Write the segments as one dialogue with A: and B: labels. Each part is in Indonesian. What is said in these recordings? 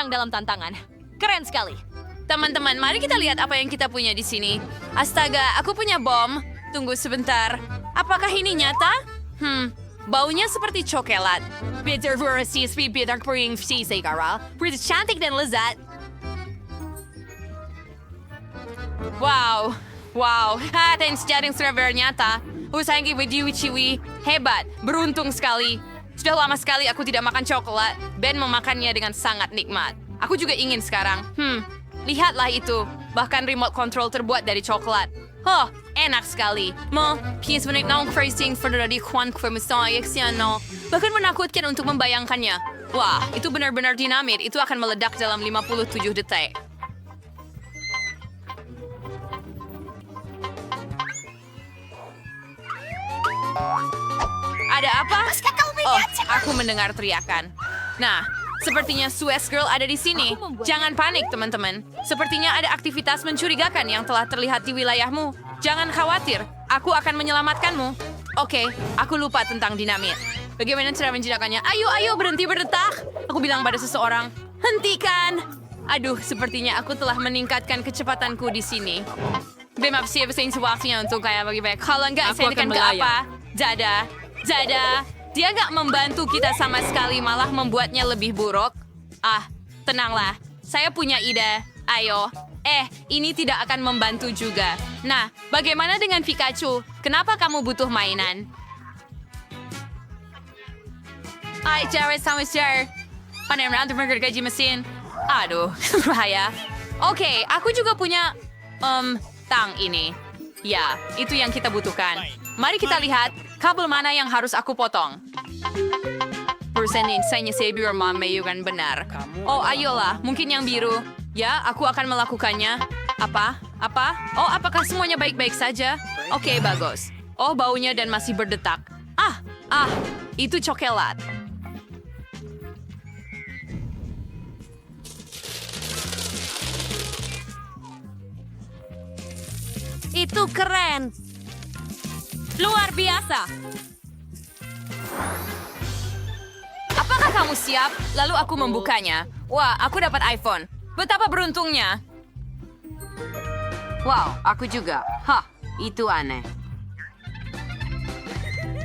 A: menang dalam tantangan. Keren sekali.
B: Teman-teman, mari kita lihat apa yang kita punya di sini. Astaga, aku punya bom. Tunggu sebentar. Apakah ini nyata? Baunya seperti coklat.
A: Bitter versus bitter kering si Segara. Pretty cantik dan lezat.
B: Wow. Dan sejaring server nyata. Usahain berdiri ciwi. Hebat. Beruntung sekali. Sudah lama sekali aku tidak makan coklat. Ben memakannya dengan sangat nikmat. Aku juga ingin sekarang. Lihatlah itu. Bahkan remote control terbuat dari coklat. Enak sekali. Pies menit naung phrasing for the Juan bahkan menakutkan untuk membayangkannya. Wah, itu benar-benar dinamit. Itu akan meledak dalam 57 detik. Ada apa? Aku mendengar teriakan. Nah, sepertinya Suez Girl ada di sini. Jangan panik, teman-teman. Sepertinya ada aktivitas mencurigakan yang telah terlihat di wilayahmu. Jangan khawatir, aku akan menyelamatkanmu. Oke, aku lupa tentang dinamit. Bagaimana cara menjinakkannya? Ayo, berhenti berdetak. Aku bilang pada seseorang, hentikan. Aduh, sepertinya aku telah meningkatkan kecepatanku di sini. Bemap siapa waktunya untuk kayak bagi-bagi. Kalau enggak, saya akan ke apa? Zada, dia nggak membantu kita sama sekali, malah membuatnya lebih buruk. Tenanglah, saya punya ide. Ayo. Ini tidak akan membantu juga. Nah, bagaimana dengan Pikachu? Kenapa kamu butuh mainan? Jared sama Jar. Panen round gaji mesin. Aduh, bahaya. Oke, aku juga punya tang ini. Ya, itu yang kita butuhkan. Mari kita lihat kabel mana yang harus aku potong. Persen insightnya Savior memayukan benar. Ayolah, mungkin yang biru. Ya, aku akan melakukannya. Apa? Apakah semuanya baik-baik saja? Oke, bagus. Baunya dan masih berdetak. Itu coklat.
A: Itu keren. Luar biasa.
B: Apakah kamu siap? Lalu aku membukanya. Wah, aku dapat iPhone. Betapa beruntungnya.
C: Wow, aku juga. Itu aneh.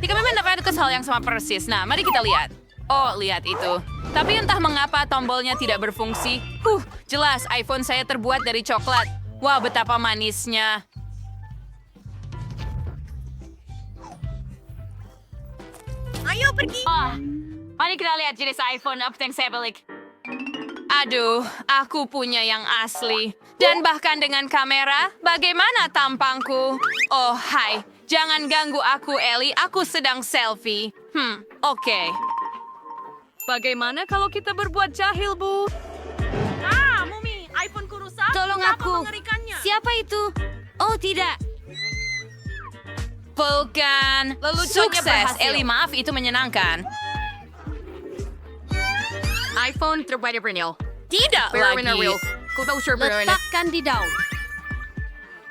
B: Kami mendapatkan hal yang sama persis. Nah, mari kita lihat. Lihat itu. Tapi entah mengapa tombolnya tidak berfungsi. Jelas iPhone saya terbuat dari coklat. Wah, betapa manisnya.
A: Ayo pergi.
B: Mari kita lihat jenis iPhone apa yang saya beli. Aduh, aku punya yang asli. Dan bahkan dengan kamera, bagaimana tampangku? Hai. Jangan ganggu aku, Ellie. Aku sedang selfie. Oke.
A: Bagaimana kalau kita berbuat jahil, Bu? Mumi, iPhone-ku rusak.
C: Tolong
A: Betapa
C: aku.
A: mengerikannya.
C: Siapa itu? Tidak.
B: Bukan.
A: Leluconnya
B: Sukses,
A: berhasil.
B: Ellie. Maaf, itu menyenangkan.
A: iPhone terbuat dari vinyl.
B: Tidak lagi.
C: Letakkan di daun.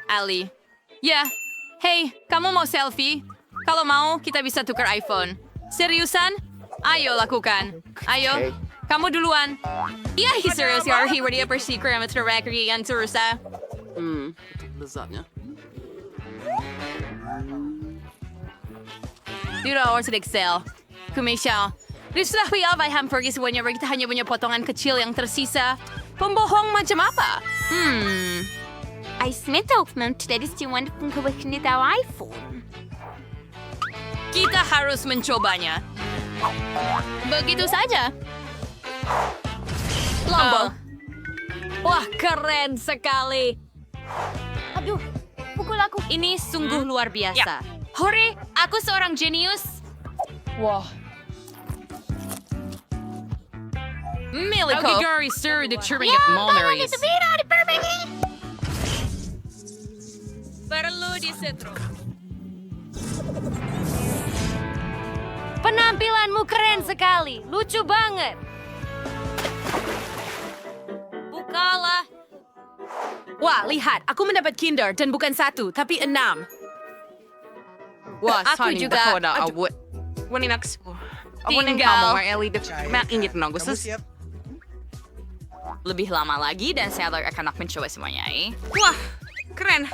B: Ali. Ya. Hey, kamu mau selfie? Kalau mau, kita bisa tukar iPhone. Seriusan? Ayo lakukan. Ayo. Kamu duluan. Iya, serius ya. Ready apa sih keramat terakri yang terusa?
D: Lezatnya.
B: Tidak harus Excel. Kumisya. Sudah payah pergi semuanya. Kita hanya punya potongan kecil yang tersisa. Pembohong macam apa? Kita harus mencobanya. Begitu saja.
A: Lombok. Wah, keren sekali.
C: Aduh, pukul aku.
B: Ini sungguh luar biasa. Hore, aku seorang jenius.
A: Wah.
B: Miliko.
D: Sir, the chirping of mulberries.
B: Perlu disetrum.
C: Penampilanmu keren sekali. Lucu banget.
B: Bukalah. Wah, lihat. Aku mendapat Kinder dan bukan 1, tapi 6.
D: Wah,
B: Aku
D: Sonny,
B: juga.
D: Dakota,
B: Aduh.
D: awet. Waninak.
B: Tinggal.
D: Kamu, Ellie, makin gitu nang.
E: Kamu siap?
B: lebih lama lagi dan saya akan mencoba semuanya. Wah, keren.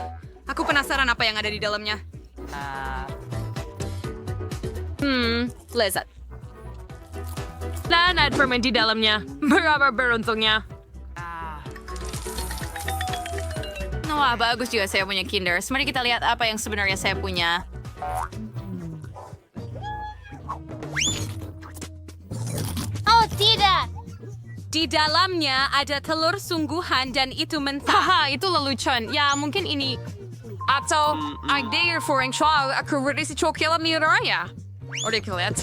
B: Aku penasaran apa yang ada di dalamnya. Lezat.
A: Dan ada permen di dalamnya. Berapa beruntungnya?
B: Wah, bagus juga saya punya Kinder. Mari kita lihat apa yang sebenarnya saya punya.
C: Oh, tidak.
A: Di dalamnya ada telur sungguhan dan itu mentah. Haha, itu lelucon. Ya, mungkin ini. Atau, idea for ang chow. Aku beri si coklat miranya. Udah lihat.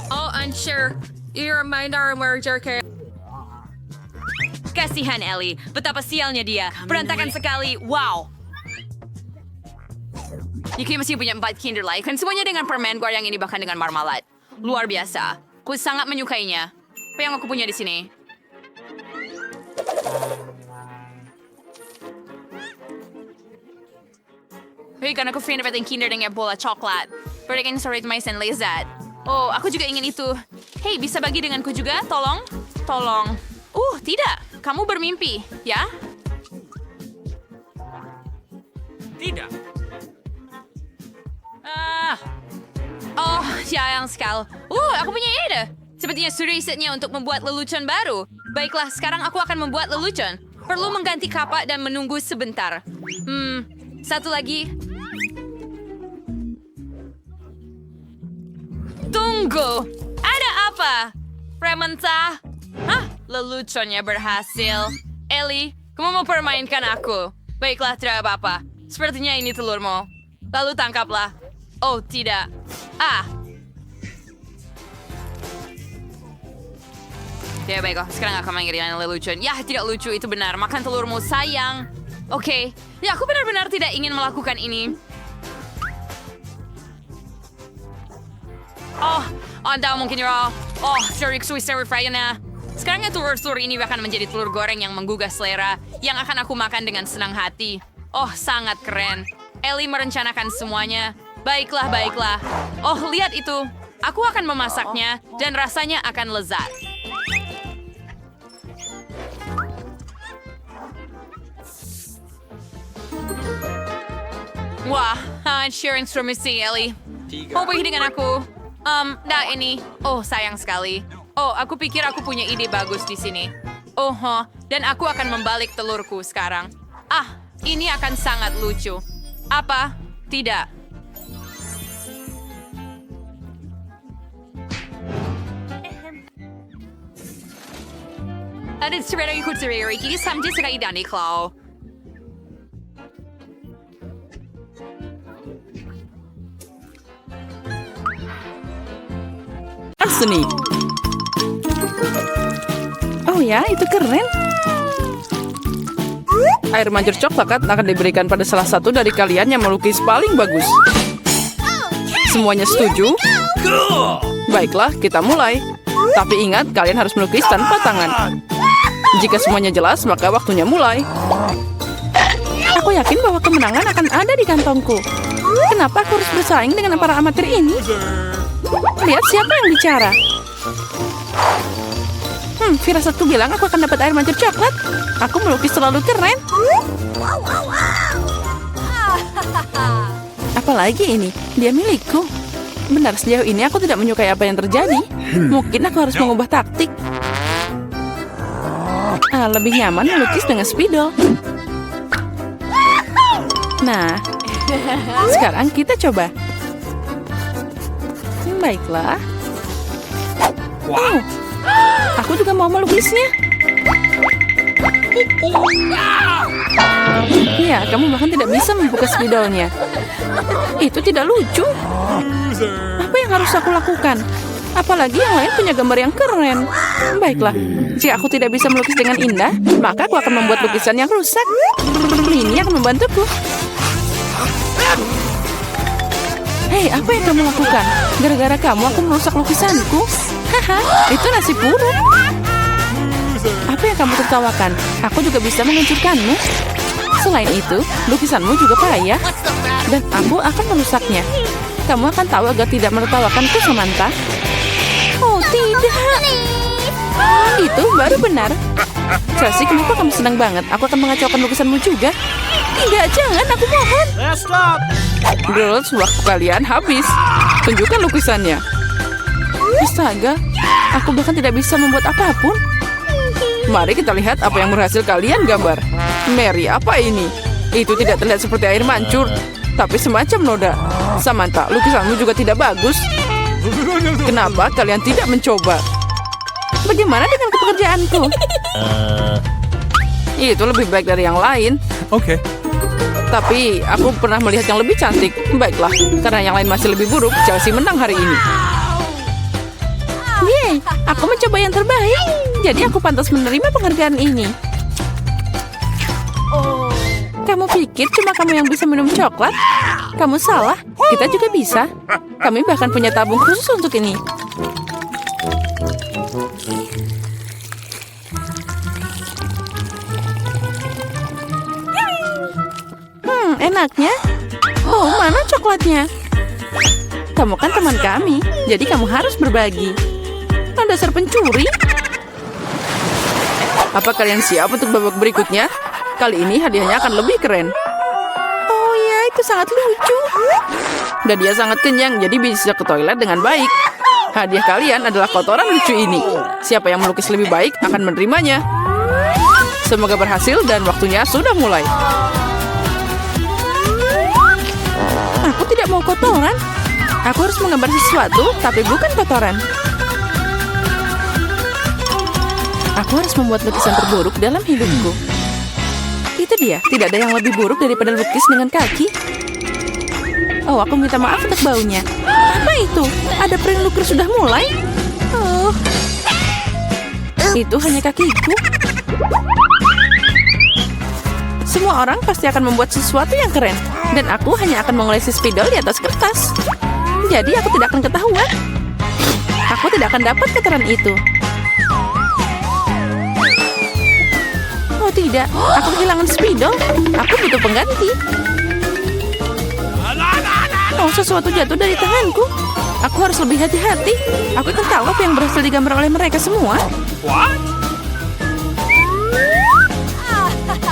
A: Oh, unsure. You're my merger ke.
B: Kasihan Ellie, betapa sialnya dia. Berantakan sekali, wow. Yuki masih punya 4 Kinder lain, kan semuanya dengan permen gua yang ini bahkan dengan marmalade. Luar biasa. Aku sangat menyukainya. Apa yang aku punya di sini? Hei, kan aku pengen dapetin Kinder dengan bola coklat. Berikan sorry mais dan lezat. Oh, aku juga ingin itu. Hei, bisa bagi denganku juga? Tolong. Tolong. Tidak. Kamu bermimpi, ya?
E: Tidak.
B: Oh, sayang sekali. Aku punya ide. Sepertinya sudah risetnya untuk membuat lelucon baru. Baiklah, sekarang aku akan membuat lelucon. Perlu mengganti kapak dan menunggu sebentar. Satu lagi. Tunggu. Ada apa? Prementah? Hah? Leluconnya berhasil. Ellie, kamu mau permainkan aku? Baiklah, tidak apa-apa. Sepertinya ini telurmu. Lalu tangkaplah. Oh, tidak. Ya, baiklah. Sekarang aku mengirimkan lelucon. Ya, tidak lucu. Itu benar. Makan telurmu, sayang. Oke. Ya, aku benar-benar tidak ingin melakukan ini. Oh, Anda mungkin ya. Oh, seri frayana. Sekarang telur-telur ini akan menjadi telur goreng yang menggugah selera, yang akan aku makan dengan senang hati. Oh, sangat keren. Ellie merencanakan semuanya. Baiklah, baiklah. Oh, lihat itu. Aku akan memasaknya, dan rasanya akan lezat. Wah, sharing instrumensi, Ellie. Mau pergi dengan aku? Ini. Oh, sayang sekali. Oh, aku pikir aku punya ide bagus di sini. Dan aku akan membalik telurku sekarang. Ini akan sangat lucu. Apa? Tidak. Ada cerita ikut cerita, jadi sampai sekali dan iklau.
F: Seni. Oh ya, itu keren. Air mancur coklat akan diberikan pada salah satu dari kalian yang melukis paling bagus. Semuanya setuju? Baiklah, kita mulai. Tapi ingat, kalian harus melukis tanpa tangan. Jika semuanya jelas, maka waktunya mulai. Aku yakin bahwa kemenangan akan ada di kantongku. Kenapa aku harus bersaing dengan para amatir ini? Lihat siapa yang bicara. Firasatku bilang aku akan dapat air mancur coklat. Aku melukis terlalu keren. Apalagi ini, dia milikku. Benar, sejauh ini aku tidak menyukai apa yang terjadi. Mungkin aku harus mengubah taktik. Lebih nyaman melukis dengan spidol. Nah, sekarang kita coba. Baiklah. Wow, aku juga mau melukisnya. Ya, kamu bahkan tidak bisa membuka spidolnya. Itu tidak lucu. Apa yang harus aku lakukan? Apalagi yang lain punya gambar yang keren. Baiklah, jika aku tidak bisa melukis dengan indah, maka aku akan membuat lukisan yang rusak. Ini akan membantuku. Hei, apa yang kamu lakukan? Gara-gara kamu aku merusak lukisanku. Haha, itu nasib buruk. Apa yang kamu tertawakan? Aku juga bisa menghancurkanmu. Selain itu, lukisanmu juga payah. Dan aku akan merusaknya. Kamu akan tahu agar tidak menertawakanku, Samantha. Oh, tidak. Itu baru benar. Chelsea, kenapa kamu senang banget? Aku akan mengacaukan lukisanmu juga. Tidak, jangan, aku mohon.
E: Last stop.
F: Girls, waktu kalian habis. Tunjukkan lukisannya. Astaga, aku bahkan tidak bisa membuat apapun. Mari kita lihat apa yang berhasil kalian gambar. Mary, apa ini? Itu tidak terlihat seperti air mancur, tapi semacam noda. Samantha, lukisanmu juga tidak bagus. Kenapa kalian tidak mencoba? Bagaimana dengan pekerjaanku? Itu lebih baik dari yang lain.
E: Oke.
F: Tapi aku pernah melihat yang lebih cantik. Baiklah, karena yang lain masih lebih buruk, Chelsea menang hari ini. Yeay, aku mencoba yang terbaik. Jadi aku pantas menerima penghargaan ini. Kamu pikir cuma kamu yang bisa minum coklat? Kamu salah, kita juga bisa. Kami bahkan punya tabung khusus untuk ini. Enaknya. Oh, mana coklatnya? Kamu kan teman kami, jadi kamu harus berbagi. Dasar pencuri. Apa kalian siap untuk babak berikutnya? Kali ini hadiahnya akan lebih keren. Oh ya, itu sangat lucu. Dan dia sangat kenyang, jadi bisa ke toilet dengan baik. Hadiah kalian adalah kotoran lucu ini. Siapa yang melukis lebih baik akan menerimanya. Semoga berhasil dan waktunya sudah mulai. Aku tidak mau kotoran. Aku harus menggambar sesuatu, tapi bukan kotoran. Aku harus membuat lukisan terburuk dalam hidupku. Itu dia, tidak ada yang lebih buruk daripada lukis dengan kaki. Oh, aku minta maaf untuk baunya. Apa itu? Ada pering lukis sudah mulai? Oh, itu hanya kakiku. Semua orang pasti akan membuat sesuatu yang keren. Dan aku hanya akan mengolesi spidol di atas kertas. Jadi aku tidak akan ketahuan. Aku tidak akan dapat kotoran itu. Oh tidak, aku kehilangan spidol. Aku butuh pengganti. Oh, sesuatu jatuh dari tanganku. Aku harus lebih hati-hati. Aku akan tahu apa yang berhasil digambar oleh mereka semua.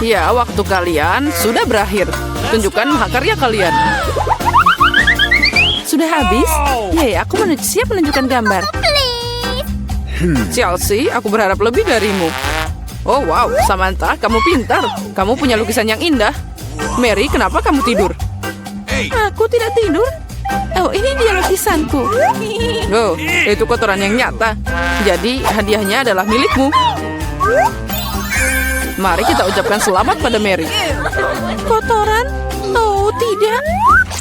F: Ya, waktu kalian sudah berakhir. Tunjukkan mahakarya kalian. Sudah habis? Yay, aku siap menunjukkan gambar. Chelsea, aku berharap lebih darimu. Oh wow, Samantha, kamu pintar. Kamu punya lukisan yang indah. Mary, kenapa kamu tidur? Aku tidak tidur. Oh, ini dia lukisanku. Oh, itu kotoran yang nyata. Jadi, hadiahnya adalah milikmu. Mari kita ucapkan selamat pada Mary. Kotoran? Oh, tidak.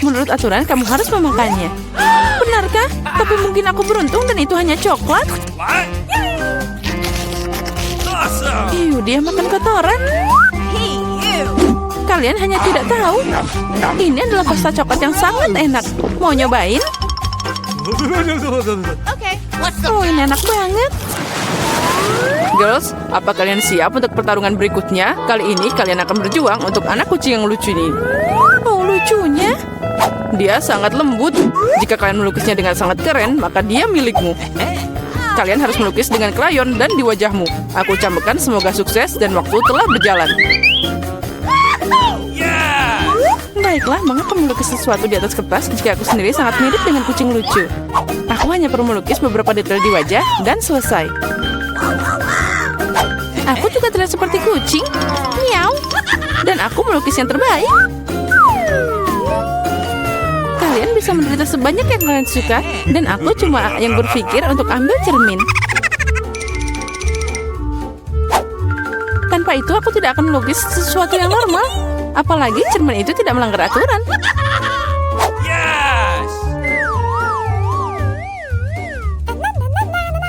F: Menurut aturan, kamu harus memakannya. Benarkah? Tapi mungkin aku beruntung dan itu hanya coklat. Dia makan kotoran. Kalian hanya tidak tahu. Ini adalah pasta coklat yang sangat enak. Mau nyobain? Oh, ini enak banget. Girls, apa kalian siap untuk pertarungan berikutnya? Kali ini kalian akan berjuang untuk anak kucing yang lucu ini. Oh, lucunya. Dia sangat lembut. Jika kalian melukisnya dengan sangat keren, maka dia milikmu. Kalian harus melukis dengan krayon dan di wajahmu. Aku ucapkan semoga sukses dan waktu telah berjalan. Baiklah, mengapa melukis sesuatu di atas kertas jika aku sendiri sangat mirip dengan kucing lucu? Aku hanya perlu melukis beberapa detail di wajah dan selesai. Aku juga terlihat seperti kucing. Miau. Dan aku melukis yang terbaik. Kalian bisa menderita sebanyak yang kalian suka. Dan aku cuma yang berpikir untuk ambil cermin. Tanpa itu aku tidak akan melukis sesuatu yang normal. Apalagi cermin itu tidak melanggar aturan.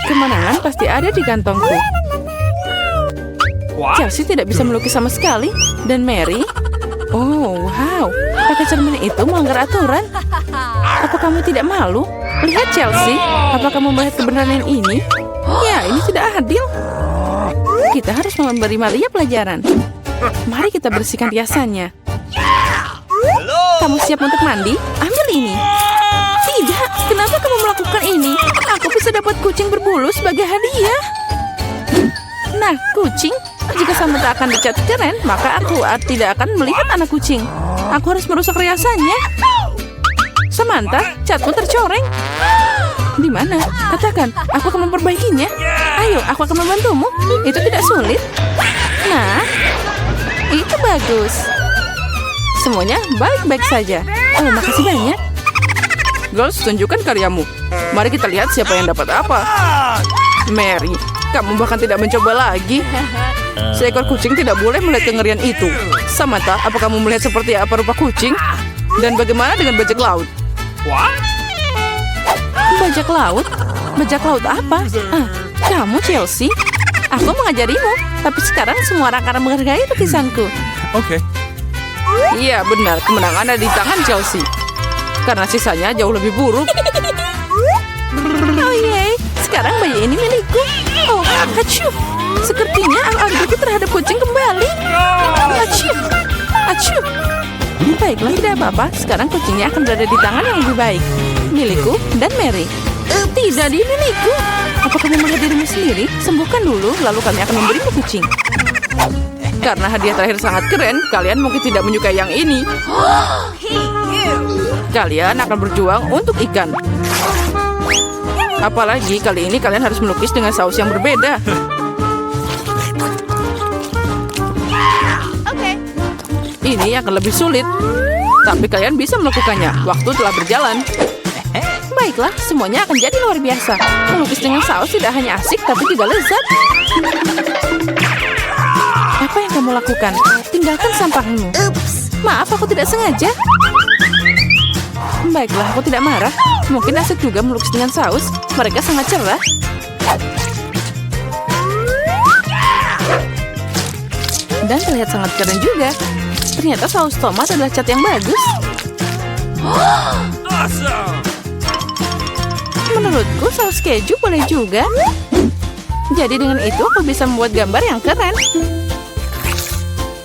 F: Kemenangan pasti ada di kantongku. Chelsea tidak bisa melukis sama sekali. Dan Mary? Oh, wow. Pakai cermin itu melanggar aturan. Apa kamu tidak malu? Lihat Chelsea. Apa kamu melihat kebenaran ini? Ya, ini tidak adil. Kita harus memberi Maria pelajaran. Mari kita bersihkan riasannya. Kamu siap untuk mandi? Ambil ini. Tidak, kenapa kamu melakukan ini? Aku bisa dapat kucing berbulu sebagai hadiah. Nah, kucing. Jika Samantha akan dicat keren, maka aku tidak akan melihat anak kucing. Aku harus merusak riasannya. Samantha, catmu tercoreng. Di mana? Katakan, aku akan memperbaikinya. Ayo, aku akan membantumu. Itu tidak sulit. Nah, itu bagus. Semuanya baik-baik saja. Oh, makasih banyak. Girls, tunjukkan karyamu. Mari kita lihat siapa yang dapat apa. Mary, kamu bahkan tidak mencoba lagi. Seekor kucing tidak boleh melihat kengerian itu. Samantha, apa kamu melihat seperti apa rupa kucing? Dan bagaimana dengan bajak laut? Bajak laut? Bajak laut apa? Kamu Chelsea? Aku mengajarimu, tapi sekarang semua orang akan menghargai lukisanku.
E: Oke.
F: Iya benar, kemenangan ada di tangan Chelsea. Karena sisanya jauh lebih buruk. Oh yeay, sekarang bayi ini milikku. Oh, acuh. Sepertinya aku terhadap kucing kembali. Acuh. Acuh. Baiklah, tidak apa-apa. Sekarang kucingnya akan berada di tangan yang lebih baik. Milikku dan Mary. Tidak, dia milikku. Apa kamu melihat dirimu sendiri? Sembuhkan dulu, lalu kami akan memberimu kucing. Karena hadiah terakhir sangat keren, kalian mungkin tidak menyukai yang ini. Kalian akan berjuang untuk ikan. Apalagi kali ini kalian harus melukis dengan saus yang berbeda. Ini akan lebih sulit. Tapi kalian bisa melakukannya. Waktu telah berjalan. Baiklah, semuanya akan jadi luar biasa. Melukis dengan saus tidak hanya asik, tapi juga lezat. Apa yang kamu lakukan? Tinggalkan sampahmu. Maaf, aku tidak sengaja. Baiklah, aku tidak marah. Mungkin asik juga melukis dengan saus. Mereka sangat cerah. Dan terlihat sangat keren juga. Ternyata saus tomat adalah cat yang bagus.
E: Awesome.
F: Menurutku saus keju boleh juga. Jadi dengan itu aku bisa membuat gambar yang keren.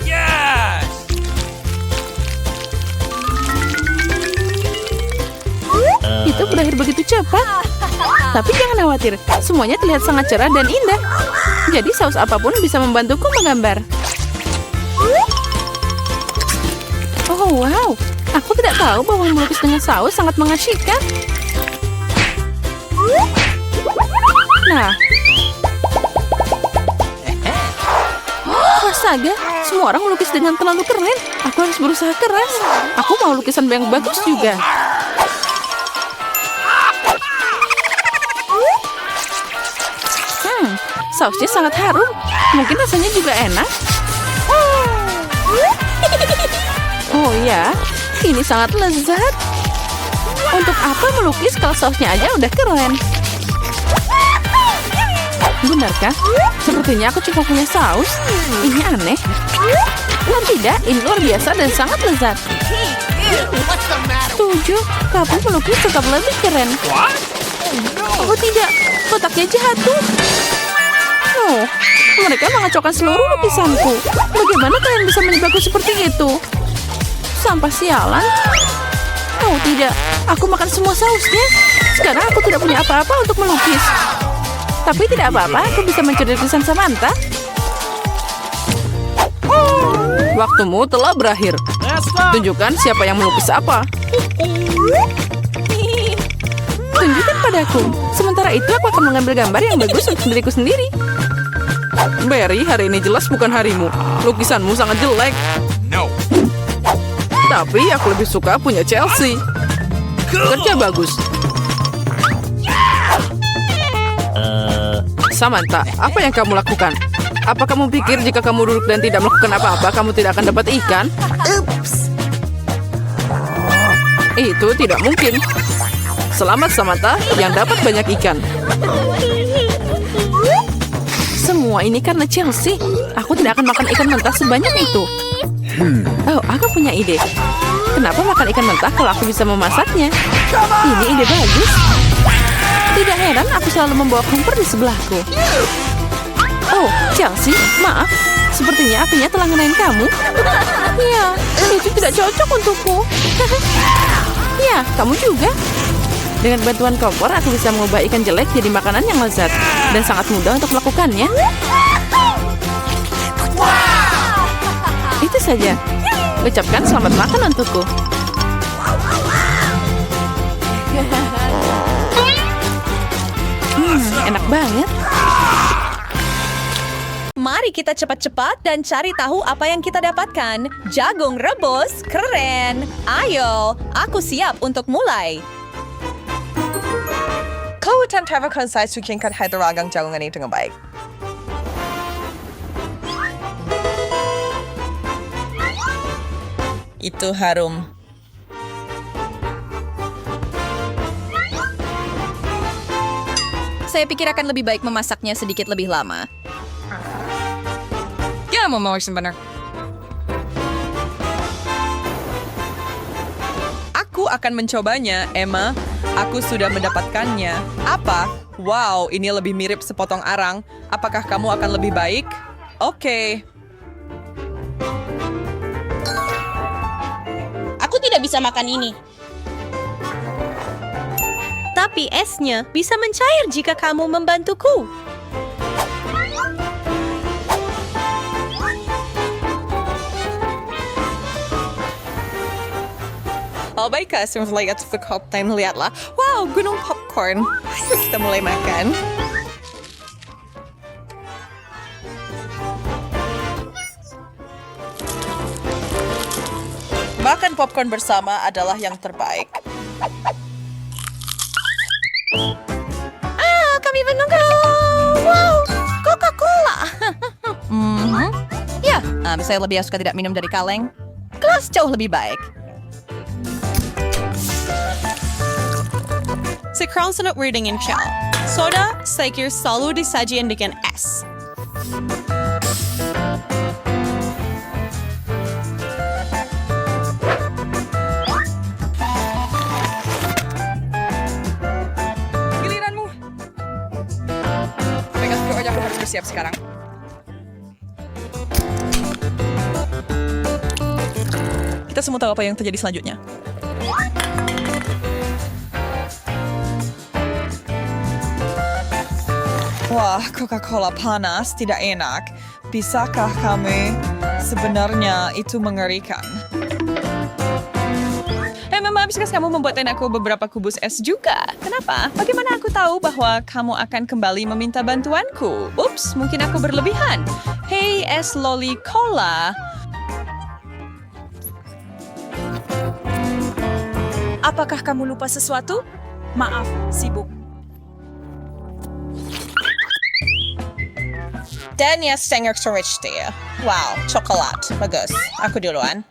E: Yes.
F: Itu berakhir begitu cepat. Tapi jangan khawatir, semuanya terlihat sangat cerah dan indah. Jadi saus apapun bisa membantuku menggambar. Oh wow, aku tidak tahu bahwa melukis dengan saus sangat mengasyikkan. Nah, astaga, semua orang melukis dengan terlalu keren. Aku harus berusaha keras. Aku mau lukisan yang bagus juga. Sausnya sangat harum. Mungkin rasanya juga enak. Oh ya, ini sangat lezat. Untuk apa melukis kalau sausnya aja udah keren? Benarkah? Sepertinya aku cuma punya saus. Ini aneh. Dan tidak, ini luar biasa dan sangat lezat. Setuju, kamu melukis tetap lebih keren. Oh tidak, kotaknya jatuh. Oh, mereka mengacaukan seluruh lukisanku. Bagaimana kalian bisa menjebakku seperti itu? Sampah sialan. Oh tidak, aku makan semua sausnya. Sekarang aku tidak punya apa-apa untuk melukis. Tapi tidak apa-apa, aku bisa mencuri lukisan Samantha. Waktumu telah berakhir. Tunjukkan siapa yang melukis apa. Tunjukkan padaku. Sementara itu aku akan mengambil gambar yang bagus untuk diriku sendiri. Barry, hari ini jelas bukan harimu. Lukisanmu sangat jelek.
E: No.
F: Tapi aku lebih suka punya Chelsea. Kerja bagus. Samantha, apa yang kamu lakukan? Apa kamu pikir jika kamu duduk dan tidak melakukan apa-apa, kamu tidak akan dapat ikan? Itu tidak mungkin. Selamat Samantha yang dapat banyak ikan. Semua ini karena Chelsea. Aku tidak akan makan ikan mentah sebanyak itu. Oh, aku punya ide. Kenapa makan ikan mentah kalau aku bisa memasaknya? Ini ide bagus. Tidak heran aku selalu membawa kompor di sebelahku. Oh, Chelsea, maaf. Sepertinya apinya telah ngenain kamu. Ya, itu tidak cocok untukku. Ya, kamu juga. Dengan bantuan kompor, aku bisa mengubah ikan jelek jadi makanan yang lezat. Dan sangat mudah untuk melakukannya. saja. Ucapkan selamat makan untukku. Enak banget.
G: Mari kita cepat-cepat dan cari tahu apa yang kita dapatkan. Jagung rebus, keren. Ayo, aku siap untuk mulai.
H: Kau utamakan saya sukinkan hidroragang jagung ini dengan baik. Itu harum.
G: Saya pikir akan lebih baik memasaknya sedikit lebih lama.
A: Ya, mau benar.
H: Aku akan mencobanya, Emma. Aku sudah mendapatkannya. Apa? Wow, ini lebih mirip sepotong arang. Apakah kamu akan lebih baik? Oke.
C: Aku tidak bisa makan ini.
G: Tapi esnya bisa mencair jika kamu membantuku.
H: Oh, baiklah, semuanya lihat dan lihatlah. Wow, gunung popcorn. Ayo kita mulai makan. Makan popcorn bersama adalah yang terbaik.
G: Kami menunggu. Wow, Coca-Cola. Ya, saya lebih suka tidak minum dari kaleng. Gelas jauh lebih baik.
I: Sekarang sunat reading in Shell. Soda, saya kira selalu disajikan dengan es.
H: Giliranmu. Baiklah, aku harus bersiap sekarang. Kita semua tahu apa yang terjadi selanjutnya. Wah, Coca-Cola panas tidak enak. Bisakah kami? Sebenarnya itu mengerikan. Mama, bisakah kamu membuatkan aku beberapa kubus es juga? Kenapa? Bagaimana aku tahu bahwa kamu akan kembali meminta bantuanku? Ups, mungkin aku berlebihan. Hei, es loli cola. Apakah kamu lupa sesuatu? Maaf, sibuk. Dan ya, Stanger Storage dia. Wow, coklat. Bagus. Aku duluan.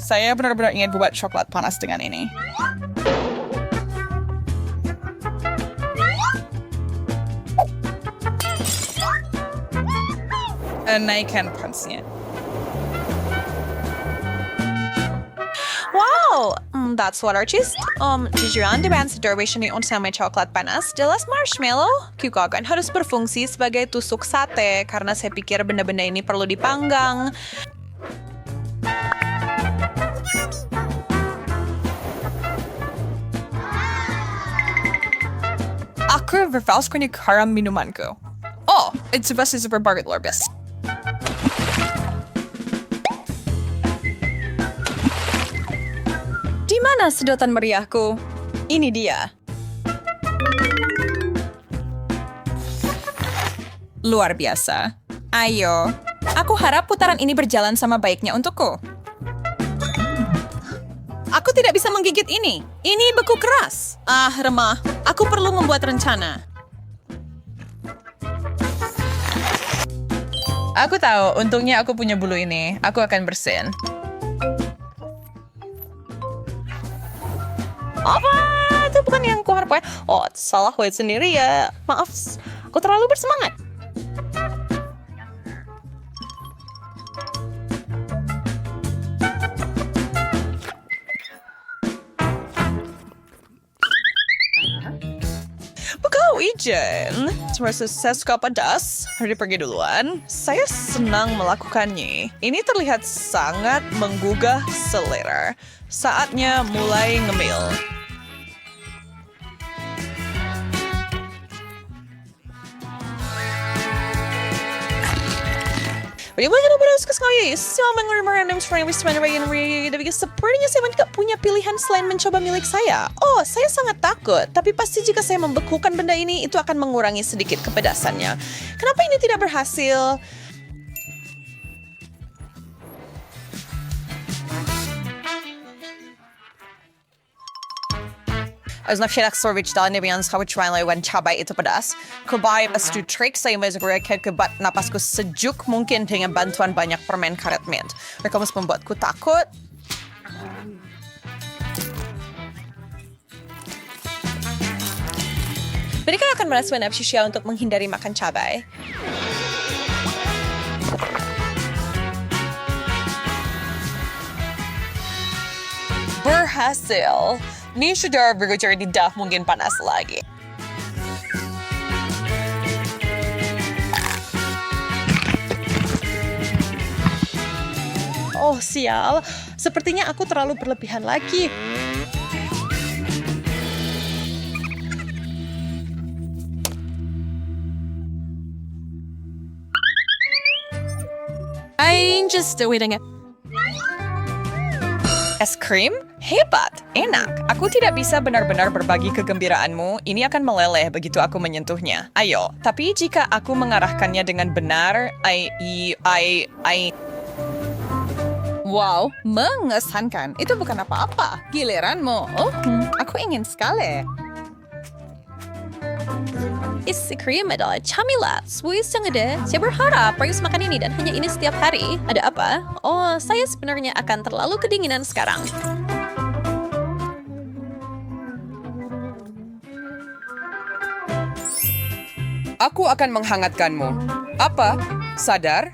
H: Saya benar-benar ingin buat coklat panas dengan ini. Naikkan pansnya. Wow, that's what artist. Jujuran dengan dervish ini untuk sama coklat panas, jelas marshmallow. Kukakan harus berfungsi sebagai tusuk sate karena saya pikir benda-benda ini perlu dipanggang. Aku bervalskan karam minumanku. Oh, it's the best super bargain luar biasa. Di mana sedotan meriahku? Ini dia. Luar biasa. Ayo. Aku harap putaran ini berjalan sama baiknya untukku. Aku tidak bisa menggigit ini. Ini beku keras. Remah. Aku perlu membuat rencana. Aku tahu, untungnya aku punya bulu ini. Aku akan bersin. Apa? Itu bukan yang ku harapkan. Oh, salah gue sendiri ya. Maaf, aku terlalu bersemangat. Bukau Ijen, saya suka pedas. Harus pergi duluan. Saya senang melakukannya. Ini terlihat sangat menggugah selera. Saatnya mulai ngemil.
I: Sepertinya saya tidak punya pilihan selain mencoba milik saya. Oh, saya sangat takut. Tapi pasti jika saya membekukan benda ini, itu akan mengurangi sedikit kepedasannya. Kenapa ini tidak berhasil? Cabai itu pedas. Kubai pastu trik saya menggunakan kebat napasku sejuk mungkin dengan bantuan banyak permen karet mint. Mereka mesti membuatku takut. Mereka akan merasa nafsu untuk menghindari makan cabai. Berhasil. Ini sudah bergejar tidak mungkin panas lagi. Oh, sial. Sepertinya aku terlalu berlebihan lagi.
G: I'm just doing it.
H: Es krim? Hebat, enak. Aku tidak bisa benar-benar berbagi kegembiraanmu. Ini akan meleleh begitu aku menyentuhnya. Ayo, tapi jika aku mengarahkannya dengan benar,
G: Wow, mengesankan. Itu bukan apa-apa. Giliranmu. Oh, aku ingin sekali. Isi krim adalah camilan. Suis yang ada. Saya berharap Prius makan ini dan hanya ini setiap hari. Ada apa? Oh, saya sebenarnya akan terlalu kedinginan sekarang.
F: Aku akan menghangatkanmu. Apa? Sadar?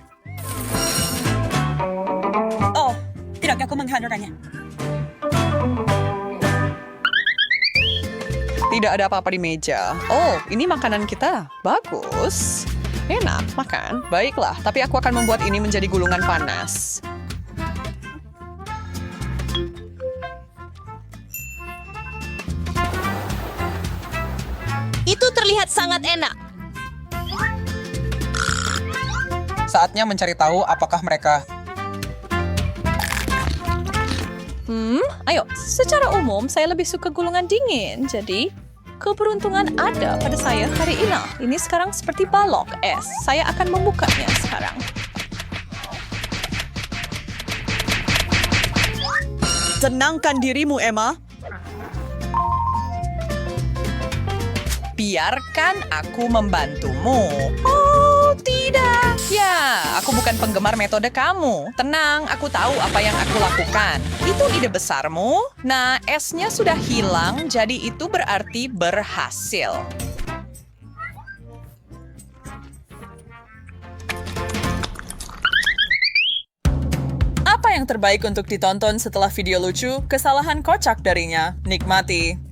C: Oh, tidak aku menghantarkannya.
H: tidak ada apa-apa di meja. Oh, ini makanan kita. Bagus. Enak, makan. Baiklah, tapi aku akan membuat ini menjadi gulungan panas.
C: Itu terlihat sangat enak.
J: Saatnya mencari tahu apakah mereka...
G: Ayo, secara umum saya lebih suka gulungan dingin. Jadi, keberuntungan ada pada saya hari ini. Ini sekarang seperti balok es. Saya akan membukanya sekarang.
I: Tenangkan dirimu, Emma.
H: Biarkan aku membantumu. Oh, tidak. Ya, aku bukan penggemar metode kamu. Tenang, aku tahu apa yang aku lakukan. Itu ide besarmu. Nah, esnya sudah hilang, jadi itu berarti berhasil. Apa yang terbaik untuk ditonton setelah video lucu, kesalahan kocak darinya? Nikmati.